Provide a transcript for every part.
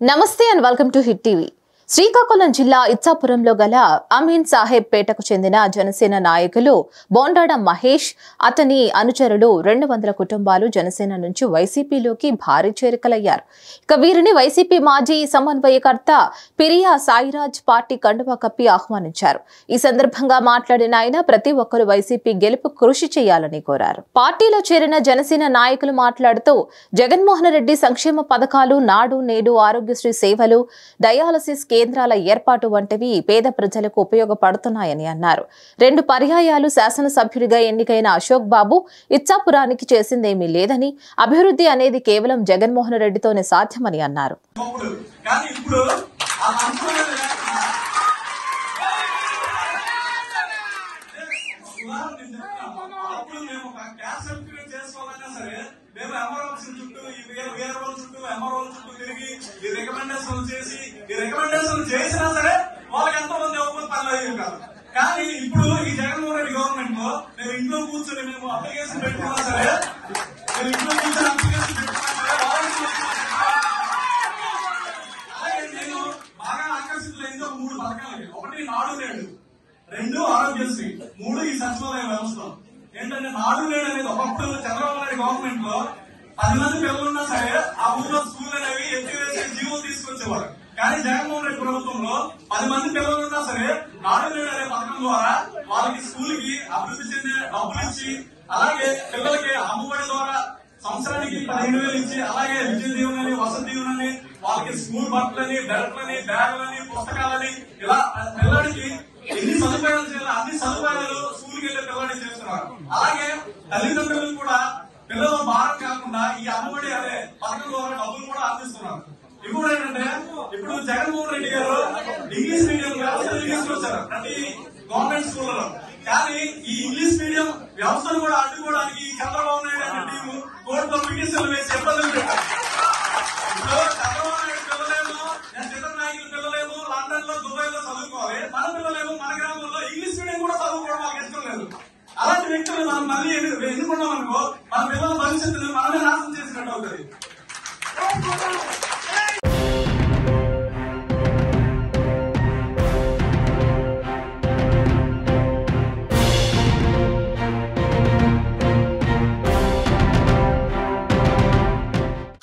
నమస్తే and welcome to hit TV. Srikakulam జిల్లా ఇచ్చాపురంలో గల అమీన్ సాహెబ్ పేటకు చెందిన జనసేన నాయకులు బోండాడ మహేష్, అతని అనుచరులు 200 కుటుంబాలు జనసేన నుంచి వైసీపీలోకి భారీ చేరికలయ్యారు. ఇక వీరిని వైసీపీ మాజీ సమన్వయకర్త పిరియా సాయిరాజ్ పార్టీ కండువా కప్పి ఆహ్వానించారు. ఈ సందర్భంగా మాట్లాడిన ఆయన ప్రతి ఒక్కరూ వైసీపీ గెలుపు కృషి చేయాలని కోరారు. పార్టీలో చేరిన జనసేన నాయకులు మాట్లాడుతూ జగన్మోహన్ రెడ్డి సంక్షేమ పథకాలు, నాడు నేడు ఆరోగ్యశ్రీ సేవలు, డయాలసిస్ కేంద్రాల ఏర్పాటు వంటివి పేద ప్రజలకు ఉపయోగపడుతున్నాయని అన్నారు. 2 పర్యాయాలు శాసనసభ్యుడిగా ఎన్నికైన అశోక్ బాబు ఇచ్చాపురానికి చేసిందేమీ లేదని, అభివృద్ధి అనేది కేవలం జగన్మోహన్ రెడ్డితోనే సాధ్యమని అన్నారు. చేసినా సరే వాళ్ళకి ఎంతో మంది ఎవరు పర్లేదు కాదు. కానీ ఇప్పుడు ఈ జగన్మోహన్ రెడ్డి గవర్నమెంట్ లో మేము ఇంట్లో కూర్చొని మేము అప్లికేషన్ పెట్టుకున్నా సరే, మేము ఇంట్లో కూర్చొని అప్లికేషన్ పెట్టుకున్నా సరే అలాగే నేను బాగా ఆకర్షితులైంది 3 పథకాలకి. 1 నాడు నేడు, 2 ఆరోగ్యశ్రీ, 3 ఈ సచివాలయ వ్యవస్థ. ఏంటంటే నాడు నేడు అనేది ఒకప్పుడు చంద్రబాబు నాయుడు గవర్నమెంట్ లో 10 మంది పిల్లలున్నా సరే ఆ ఊళ్ళో స్కూల్ అనేవి ఎత్తివేసే జీవో తీసుకొచ్చేవారు. కానీ జగన్మోహన్ రెడ్డి ప్రభుత్వంలో 10 మంది పిల్లలున్నా సరే నాడు నేడు అనే పథకం ద్వారా వాళ్ళకి స్కూల్ కి అభివృద్ధి చెందే డబ్బులు ఇచ్చి, అలాగే పిల్లలకి అమ్మఒడి ద్వారా సంవత్సరానికి 15,000 ఇచ్చి, అలాగే విద్య దీవెనని, వసతి దీవెనని, వాళ్ళకి స్కూల్ బట్టలని, బెల్ట్లని, బ్యాగులని, పుస్తకాలని, ఇలా పిల్లడికి ఎన్ని సదుపాయాలు చేయాలి అన్ని సదుపాయాలు స్కూల్కి వెళ్లే పిల్లడికి చేస్తున్నారు. అలాగే తల్లిదండ్రులకు కూడా పిల్లల భారం కాకుండా ఈ అమ్మఒడి అనే పథకం ద్వారా డబ్బులు కూడా అందిస్తున్నారు. ఇప్పుడు ఏంటంటే ఇప్పుడు జగన్మోహన్ రెడ్డి గారు ఇంగ్లీష్ మీడియం వ్యవస్థ తీసుకొచ్చారు ప్రతి గవర్నమెంట్ స్కూళ్లలో. కానీ ఈ ఇంగ్లీష్ మీడియం వ్యవస్థను కూడా అడ్డుకోవడానికి ఈ చంద్రబాబు నాయుడు అనే టీము కోర్టులో పిటిషన్లు వేసి ఇబ్బందులు పెట్టారు. ఇప్పుడు చంద్రబాబు నాయుడు పిల్లలేమో, జగన్ నాయకులు పిల్లలేమో లండన్ లో, దుబాయ్ లో చదువుకోవాలి, మన పిల్లలేమో మన గ్రామంలో ఇంగ్లీష్ మీడియం కూడా చదువుకోవడం వాళ్ళకి ఇష్టం లేదు. అలాంటి వ్యక్తులు మనం మళ్ళీ ఎన్నుకున్నాం అనుకో మన పిల్లల భవిష్యత్తును మనమే నాశనం చేసినట్టు అవుతుంది.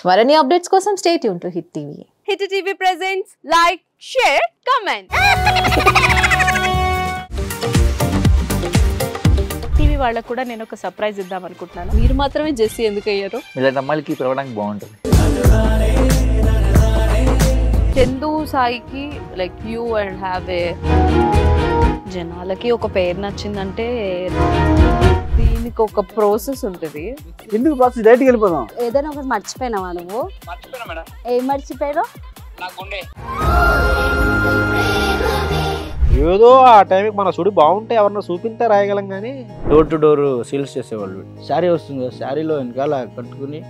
మరిన్ని అప్డేట్స్ కోసం stay tune to hit TV. Hit TV presents like, share, comment. TV వాళ్ళకు కూడా నేను ఒక సర్ప్రైజ్ ఇద్దాం అనుకుంటున్నాను. మీరు మాత్రమే జెస్సీ ఎందుకు అయ్యారు? ఇలాంటి అమ్మాయిలకి పిలవడానికి బాగుంటుంది. చందు సాయికి like you and have a జనాలకి ఒక పేరు నచ్చిందంటే దీనికి ఒక ప్రాసెస్ ఉంటుంది. ఎందుకు ప్రాసెస్ డైరెక్ట్‌గా వెళ్ళిపోదాం. ఏదైనా ఒకటి మర్చిపోయినావా నువ్వు? మర్చిపోయినా మేడం. ఏం మర్చిపోయావు? నా గుండె. ఏదో ఆ టైంకి మన సుడి బాగుంటే ఎవరన్నా చూపిస్తే రాయగలం కానీ డోర్ టు డోర్ సేల్స్ చేసేవాళ్ళు. శారీ వస్తుంది, శారీలో వెనకాల కట్టుకుని